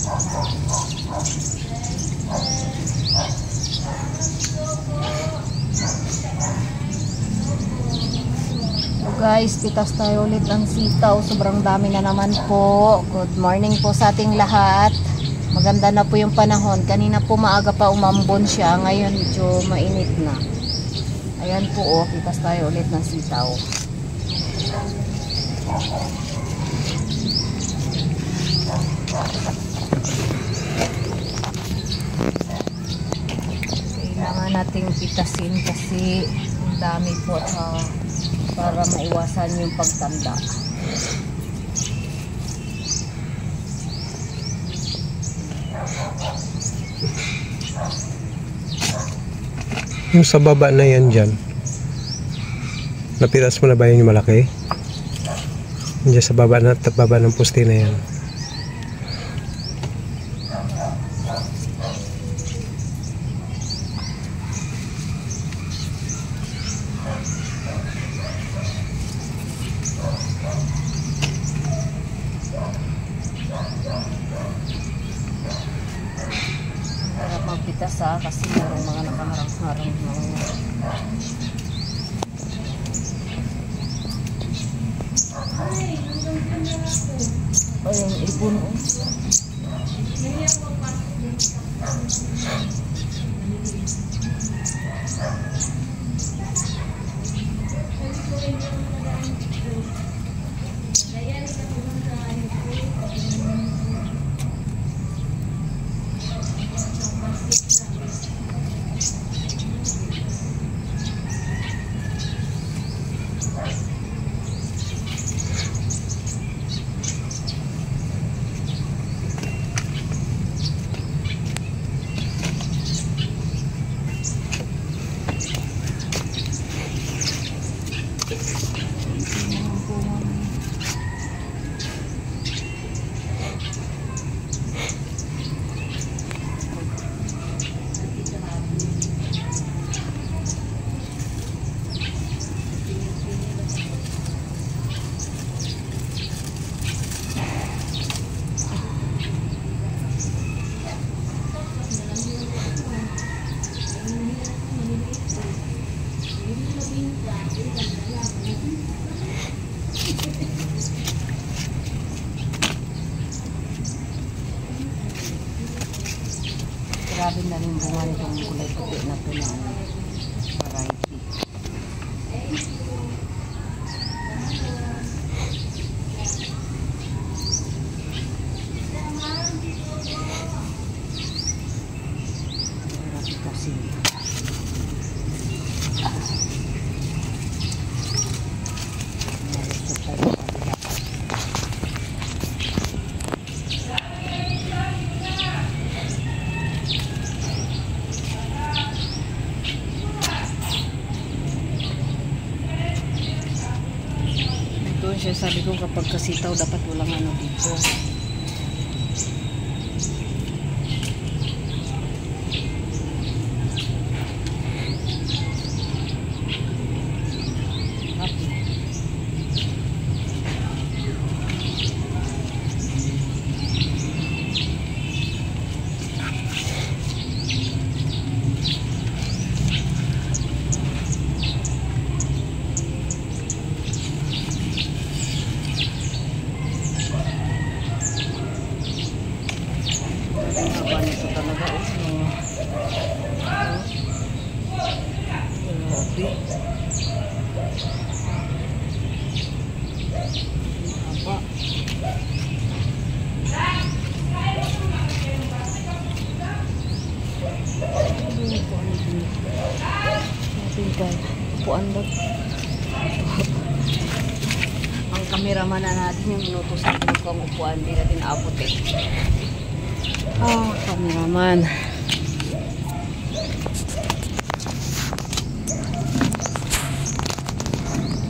So guys, pitas tayo ulit ng sitaw. Sobrang dami na naman po. Good morning po sa ating lahat. Maganda na po yung panahon. Kanina po maaga pa umambon siya. Ngayon medyo mainit na. Ayan po oh, pitas tayo ulit ng sitaw. Kailangan nating pitasin kasi ang dami po para maiwasan yung pagtanda. Yung sa baba na yan dyan, napitas mo na ba yun yung malaki? Diyan sa baba ng poste na yan. Magpitas kasi merong mga nakaharang-harang ayun, ibon oh. Grabe na rin bunga nitong kulay puti na ito na variety. Grabe kasi. Siya sabi ko kapag kasitaw dapat walang ano dito. Upuan ba? Ang kameraman na natin yung inutusan ko ang upuan, hindi natin aabot eh. Kameraman.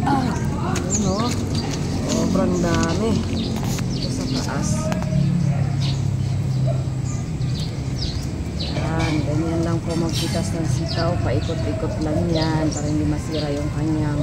Ano? Sobrang dami. Ito sa taas. Ganyan lang po magpitas ng sitaw, paikot-ikot lang yan para hindi masira yung kanyang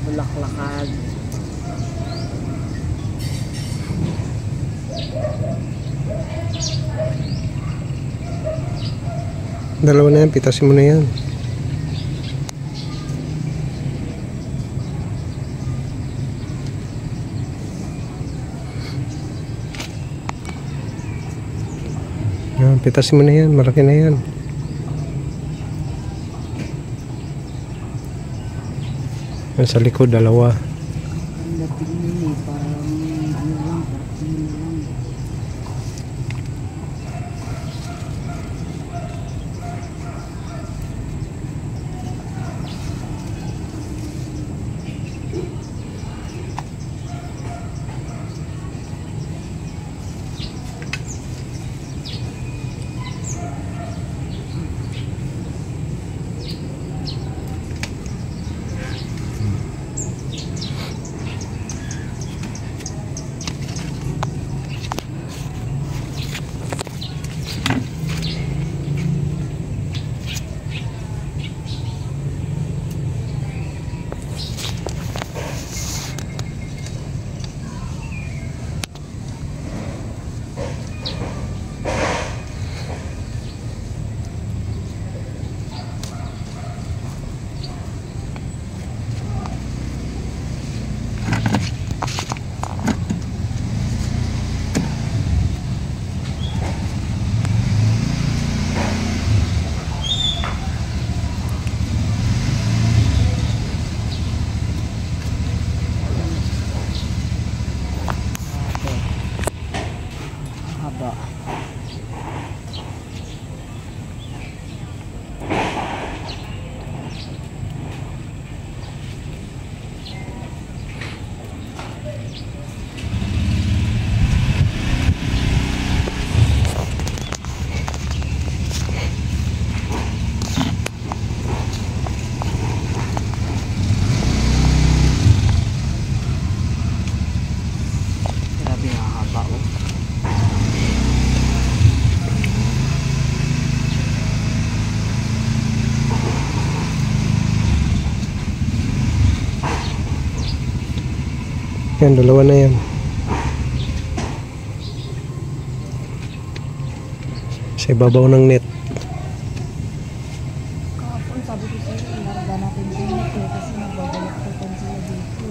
bulaklakad. Dalawa na yan, pitasin mo na yan. Yan, pitasin mo na yan, malaki na yan. Yan sa likod, dalawa. Ang dating yun eh, parang ano lang, parang lang. Haba. Grabe ang haba oh. Yan, dalawa na yan. Sa ibabaw ng net. Kahapon sabi ko sa'yo, ilarga natin dito kasi nagbabalak-takan sila dito.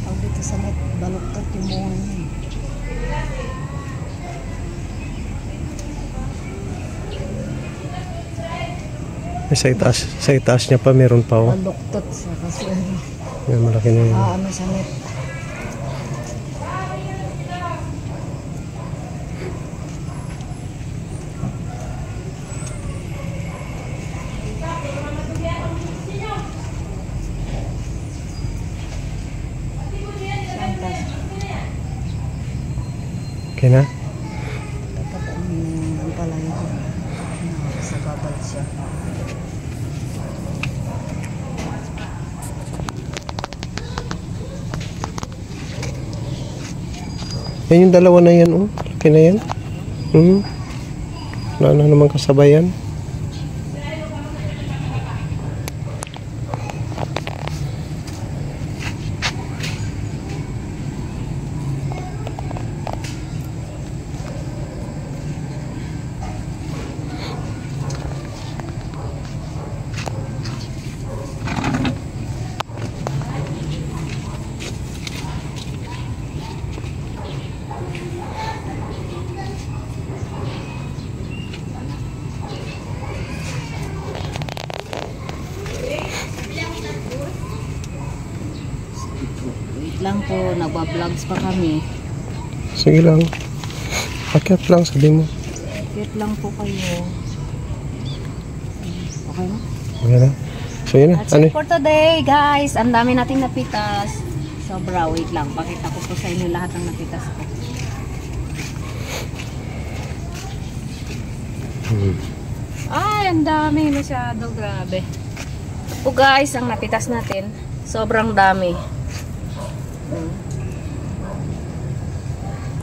Pag dito sa net, baluktot yung bunga niya. Sa itaas niya pa, meron pa oh. Baluktot siya kasi ano, Yan, malaki na yan. ano sa net. Santas. Okay na? Dapat ang palaya ko. Sa babal siya. Yan yung dalawa na yan oh. Okay na yan. Wala na naman kasabayan. Wait lang po, nagba-vlogs pa kami. Sige lang. Pakyat lang, sabi mo. Wait lang po kayo. Okay na? Okay na. So yun na. That's it for today, guys. Ang dami nating napitas. Sobra, wait lang. Pakita ko po sa inyo lahat ng napitas ko. Ay, ang dami masyado. Grabe. Ito po guys, ang napitas natin. Sobrang dami.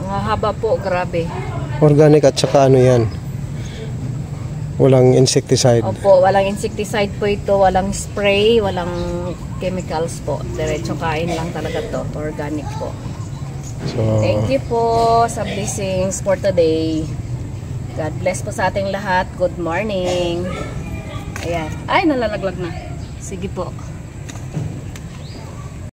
Ang haba po, grabe. Organic at saka ano yan? Walang insecticide. Opo, walang insecticide po ito, walang spray, walang chemicals po. Diretso kain lang talaga to, organic po. So, Thank you po sa blessings for today. God bless po sa ating lahat. Good morning. Ayan. Ay, nalalaglag na. Sige po.